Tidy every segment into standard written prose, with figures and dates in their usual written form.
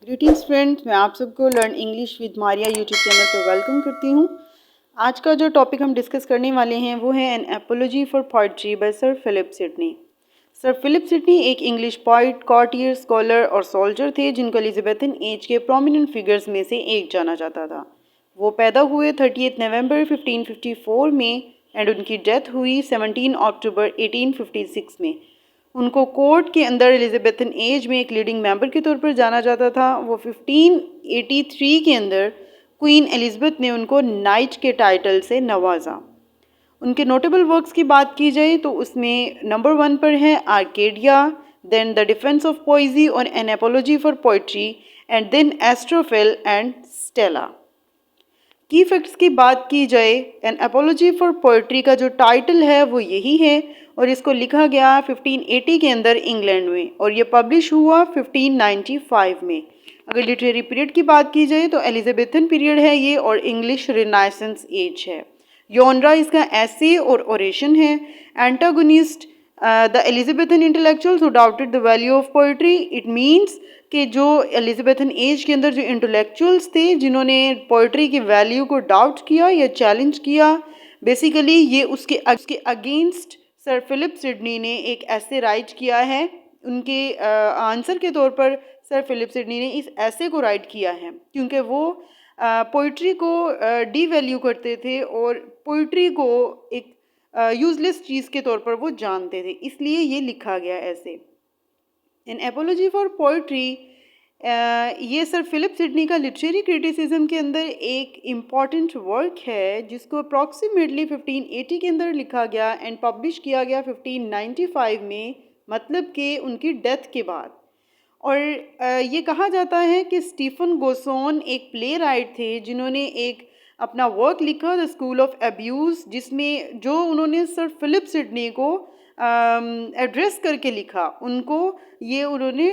Greetings friends, मैं आप सबको learn English with Maria YouTube channel पर वेलकम करती हूँ। आज का जो टॉपिक हम डिस्कस करने वाले हैं वो है an apology for poetry by sir Philip Sidney. Sir Philip Sidney एक इंग्लिश पोइट, कॉर्टियर, स्कॉलर और सोल्जर थे जिनको एलिजाबेथन एज के प्रोमिनेंट फिगर्स में से एक जाना जाता था। वो पैदा हुए 30 नवंबर 1554 में एंड उनकी डेथ हुई 17 अक्टूबर 1856 में। उनको कोर्ट के अंदर एलिजाबेथन एज में एक लीडिंग मेंबर के तौर पर जाना जाता था। वो 1583 के अंदर क्वीन एलिजाबेथ ने उनको नाइट के टाइटल से नवाजा। उनके नोटेबल वर्क्स की बात की जाए तो उसमें नंबर 1 पर है Arcadia, then the defence of poesy और an apology for poetry and then Astrophil and Stella. की फैक्ट्स की बात की जाए, एन एपोलॉजी फॉर पोइट्री का जो टाइटल है वो यही है और इसको लिखा गया 1580 के अंदर इंग्लैंड में और ये पब्लिश हुआ 1595 में। अगर लिटरेरी पीरियड की बात की जाए तो एलिजाबेथन पीरियड है ये और इंग्लिश रिनाइसेंस एज है। योनरा इसका एसे और ओरेशन है। Antagonist the Elizabethan intellectuals who doubted the value of poetry. It means कि जो एलिजाबेथन एज के अंदर जो इंटेलेक्चुअल्स थे जिन्होंने पोइट्री की वैल्यू को डाउट किया या चैलेंज किया, बेसिकली ये उसके अगेंस्ट सर फिलिप सिडनी ने एक ऐसे राइट किया है। उनके आंसर के तौर पर सर फिलिप सिडनी ने इस ऐसे को राइट किया है क्योंकि वो पोइट्री को डी वैल्यू करते थे और पोइट्री को एक यूजलेस चीज़ के तौर पर वो जानते थे, इसलिए ये लिखा गया ऐसे। एन एपोलॉजी फॉर पोइट्री ये सर फिलिप सिडनी का लिटरेरी क्रिटिसिज्म के अंदर एक इम्पॉर्टेंट वर्क है जिसको अप्रॉक्सीमेटली 1580 के अंदर लिखा गया एंड पब्लिश किया गया 1595 में, मतलब कि उनकी डेथ के बाद। और ये कहा जाता है कि स्टीफन गोसोन एक प्ले राइट थे जिन्होंने एक अपना वर्क लिखा द स्कूल ऑफ अब्यूज़, जिसमें जो उन्होंने सर फिलिप सिडनी को एड्रेस करके लिखा, उनको ये उन्होंने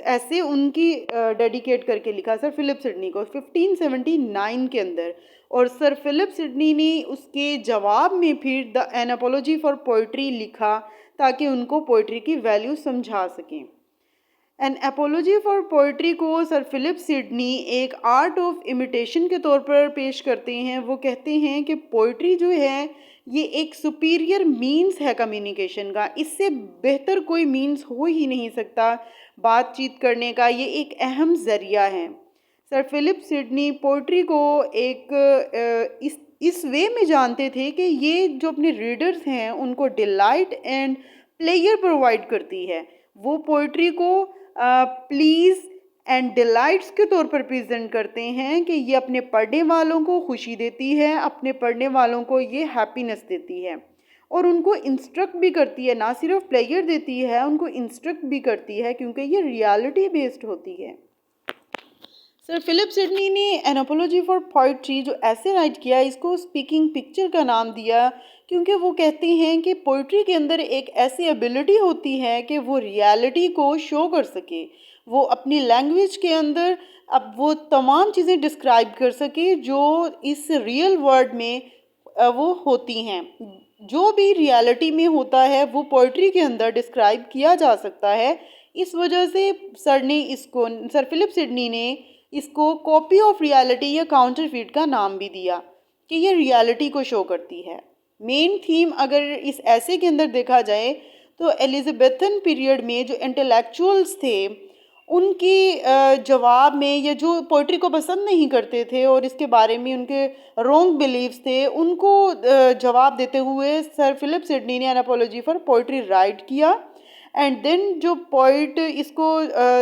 ऐसे उनकी डेडिकेट करके लिखा सर फिलिप सिडनी को 1579 के अंदर। और सर फिलिप सिडनी ने उसके जवाब में फिर the an apology for poetry लिखा ताकि उनको पोइट्री की वैल्यू समझा सकें। एन एपोलॉजी फॉर पोइट्री को सर फिलिप सिडनी एक आर्ट ऑफ इमिटेशन के तौर पर पेश करते हैं। वो कहते हैं कि पोइट्री जो है ये एक सुपीरियर मीन्स है कम्युनिकेशन का, इससे बेहतर कोई मीन्स हो ही नहीं सकता बातचीत करने का, ये एक अहम ज़रिया है। सर फिलिप सिडनी पोइट्री को एक इस वे में जानते थे कि ये जो अपने रीडर्स हैं उनको डिलाइट एंड प्लेयर प्रोवाइड करती है। वो पोइट्री को प्लीज़ एंड डिलाइट्स के तौर पर प्रेजेंट करते हैं कि ये अपने पढ़ने वालों को खुशी देती है, अपने पढ़ने वालों को ये हैप्पीनेस देती है और उनको इंस्ट्रक्ट भी करती है, ना सिर्फ प्लेयर देती है, उनको इंस्ट्रक्ट भी करती है क्योंकि ये रियलिटी बेस्ड होती है। सर फिलिप सिडनी ने एन एपोलॉजी फॉर पोइट्री जो ऐसे राइट किया, इसको स्पीकिंग पिक्चर का नाम दिया क्योंकि वो कहते हैं कि पोइट्री के अंदर एक ऐसी एबिलिटी होती है कि वो रियलिटी को शो कर सके, वो अपनी लैंग्वेज के अंदर अब वो तमाम चीज़ें डिस्क्राइब कर सके जो इस रियल वर्ल्ड में वो होती हैं। जो भी रियलिटी में होता है वो पोइट्री के अंदर डिस्क्राइब किया जा सकता है। इस वजह से सर फिलिप सिडनी ने इसको कॉपी ऑफ रियलिटी या काउंटरफीट का नाम भी दिया कि ये रियलिटी को शो करती है। मेन थीम अगर इस ऐसे के अंदर देखा जाए तो एलिजाबेथन पीरियड में जो इंटेलेक्चुअल्स थे उनके जवाब में, या जो पोइट्री को पसंद नहीं करते थे और इसके बारे में उनके रॉन्ग बिलीव्स थे, उनको जवाब देते हुए सर फिलिप सिडनी ने an apology for poetry write किया। एंड देन जो पोइट इसको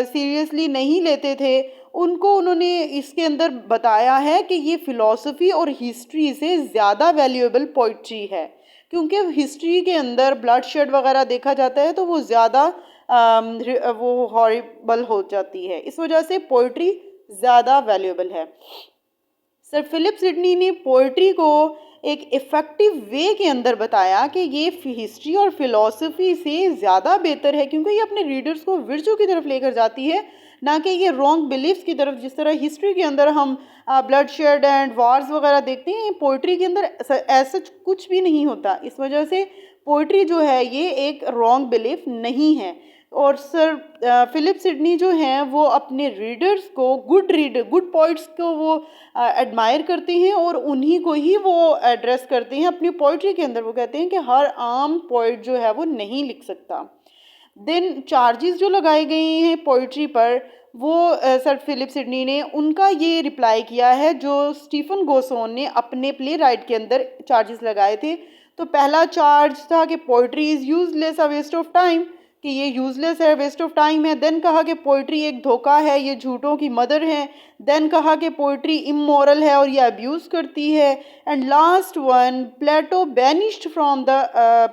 सीरियसली नहीं लेते थे उनको उन्होंने इसके अंदर बताया है कि ये फ़िलॉसफी और हिस्ट्री से ज़्यादा वैल्यूएबल पोइट्री है, क्योंकि हिस्ट्री के अंदर ब्लड शेड वगैरह देखा जाता है तो वो ज़्यादा वो हॉरिबल हो जाती है, इस वजह से पोइट्री ज़्यादा वैल्यूएबल है। सर फिलिप सिडनी ने पोइट्री को एक इफ़ेक्टिव वे के अंदर बताया कि ये हिस्ट्री और फिलॉसफी से ज़्यादा बेहतर है क्योंकि ये अपने रीडर्स को वर्चू की तरफ लेकर जाती है, ना कि ये रॉन्ग बिलीफ्स की तरफ। जिस तरह हिस्ट्री के अंदर हम ब्लड शेड एंड वार्स वगैरह देखते हैं, पोइट्री के अंदर ऐसा कुछ भी नहीं होता। इस वजह से पोइट्री जो है ये एक रॉन्ग बिलीफ नहीं है। और सर फिलिप सिडनी जो हैं वो अपने रीडर्स को गुड पोइट्स को वो एडमायर करते हैं और उन्हीं को ही वो एड्रेस करते हैं अपनी पोइट्री के अंदर। वो कहते हैं कि हर आम पोइट जो है वो नहीं लिख सकता। देन चार्जेस जो लगाए गए हैं पोइट्री पर, वो सर फिलिप सिडनी ने उनका ये रिप्लाई किया है जो स्टीफन गोसोन ने अपने प्ले राइट के अंदर चार्जेस लगाए थे। तो पहला चार्ज था कि poetry is useless, a waste of time, कि ये यूजलेस है, वेस्ट ऑफ टाइम है। देन कहा कि पोइट्री एक धोखा है, ये झूठों की मदर है। देन कहा कि पोइट्री इमोरल है और ये अब्यूज़ करती है। And last one, Plato banished from the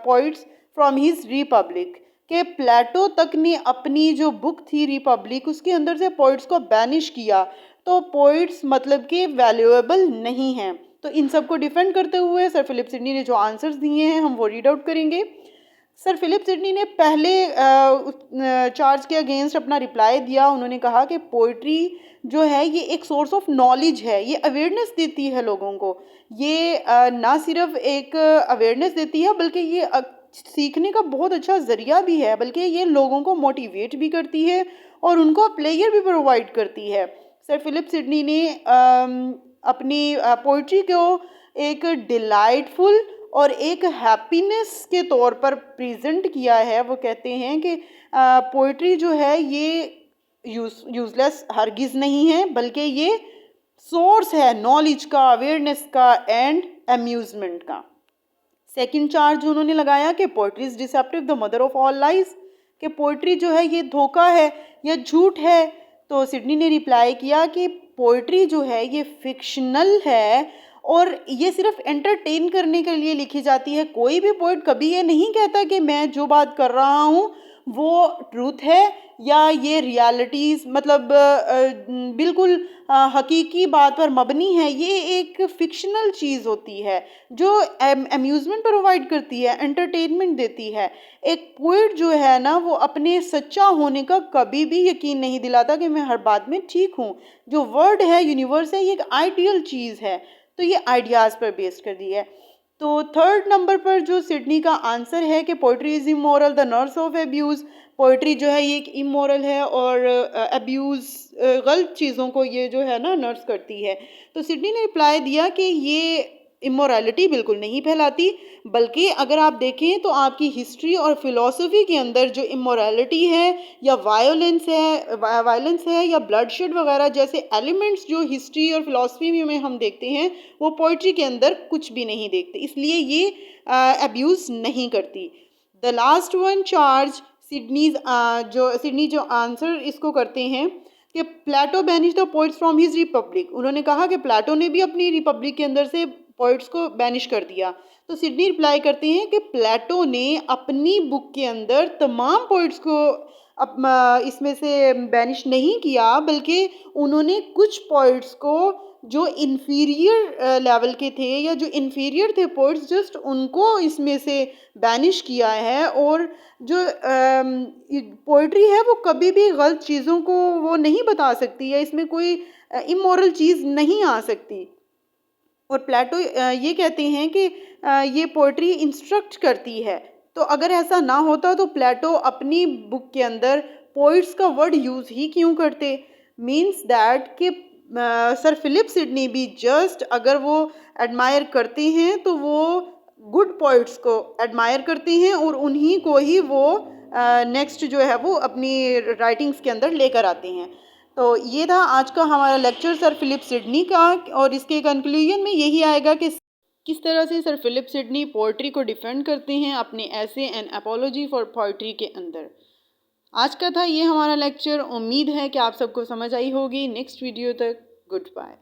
poets from his republic, कि प्लेटो तक ने अपनी जो बुक थी रिपब्लिक उसके अंदर से पोइट्स को बैनिश किया। तो पोइट्स मतलब कि वैल्यूएबल नहीं हैं। तो इन सब को डिफेंड करते हुए सर फिलिप सिडनी ने जो आंसर्स दिए हैं हम वो रीड आउट करेंगे। सर फिलिप सिडनी ने पहले चार्ज के अगेंस्ट अपना रिप्लाई दिया। उन्होंने कहा कि पोइट्री जो है ये एक सोर्स ऑफ नॉलेज है, ये अवेयरनेस देती है लोगों को। ये ना सिर्फ एक अवेयरनेस देती है बल्कि ये सीखने का बहुत अच्छा ज़रिया भी है, बल्कि ये लोगों को मोटिवेट भी करती है और उनको प्लेयर भी प्रोवाइड करती है। सर फिलिप सिडनी ने अपनी पोइट्री को एक डिलाइटफुल और एक हैप्पीनेस के तौर पर प्रेजेंट किया है। वो कहते हैं कि पोइट्री जो है ये यूज़लेस हरगिज़ नहीं है, बल्कि ये सोर्स है नॉलेज का, अवेयरनेस का एंड अम्यूज़मेंट का। सेकंड चार्ज उन्होंने लगाया कि poetry is deceptive, the mother of all lies, कि पोइट्री जो है ये धोखा है या झूठ है। तो सिडनी ने रिप्लाई किया कि पोइट्री जो है ये फिक्शनल है और ये सिर्फ एंटरटेन करने के लिए लिखी जाती है। कोई भी पोइट कभी ये नहीं कहता कि मैं जो बात कर रहा हूँ वो ट्रूथ है या ये रियलिटीज़ मतलब बिल्कुल हकीकी बात पर मबनी है। ये एक फ़िक्शनल चीज़ होती है जो अम्यूज़मेंट प्रोवाइड करती है, एंटरटेनमेंट देती है। एक पोइट जो है ना वो अपने सच्चा होने का कभी भी यकीन नहीं दिलाता कि मैं हर बात में ठीक हूँ। जो वर्ड है, यूनिवर्स है, ये एक आइडियल चीज़ है, तो ये आइडियाज़ पर बेस्ड कर दी है। तो थर्ड नंबर पर जो सिडनी का आंसर है कि poetry is immoral, the nurse of abuse, poetry जो है ये एक इमोरल है और अब्यूज़ गलत चीज़ों को ये जो है ना नर्स करती है। तो सिडनी ने रिप्लाई दिया कि ये इमोरलिटी बिल्कुल नहीं फैलाती, बल्कि अगर आप देखें तो आपकी हिस्ट्री और फिलॉसफी के अंदर जो इमोरलिटी है या वायलेंस है या ब्लडशेड वगैरह जैसे एलिमेंट्स जो हिस्ट्री और फिलॉसफी में हम देखते हैं वो पोइट्री के अंदर कुछ भी नहीं देखते, इसलिए ये अब्यूज़ नहीं करती। The last one charge Sidney जो आंसर इसको करते हैं कि Plato banish the poets from his republic. उन्होंने कहा कि प्लेटो ने भी अपनी रिपब्लिक के अंदर से पोइट्स को बैनिश कर दिया। तो सिडनी रिप्लाई करते हैं कि प्लेटो ने अपनी बुक के अंदर तमाम पोइट्स को इसमें से बैनिश नहीं किया, बल्कि उन्होंने कुछ पोइट्स को जो इन्फीरियर लेवल के थे या जो इन्फीरियर थे पोइट्स, जस्ट उनको इसमें से बैनिश किया है। और जो पोइट्री है वो कभी भी गलत चीज़ों को वो नहीं बता सकती है, इसमें कोई इमोरल चीज़ नहीं आ सकती। और प्लेटो ये कहते हैं कि ये पोइट्री इंस्ट्रक्ट करती है। तो अगर ऐसा ना होता तो प्लेटो अपनी बुक के अंदर पोइट्स का वर्ड यूज़ ही क्यों करते। मीन्स दैट कि सर फिलिप सिडनी भी जस्ट अगर वो एडमायर करते हैं तो वो गुड पोइट्स को एडमायर करते हैं और उन्हीं को ही वो नेक्स्ट जो है वो अपनी राइटिंग्स के अंदर लेकर आते हैं। तो ये था आज का हमारा लेक्चर सर फिलिप सिडनी का, और इसके कंक्लूजन में यही आएगा कि किस तरह से सर फिलिप सिडनी पोइट्री को डिफेंड करते हैं अपने ऐसे एन एपोलॉजी फॉर पोइट्री के अंदर। आज का था ये हमारा लेक्चर। उम्मीद है कि आप सबको समझ आई होगी। नेक्स्ट वीडियो तक गुड बाय।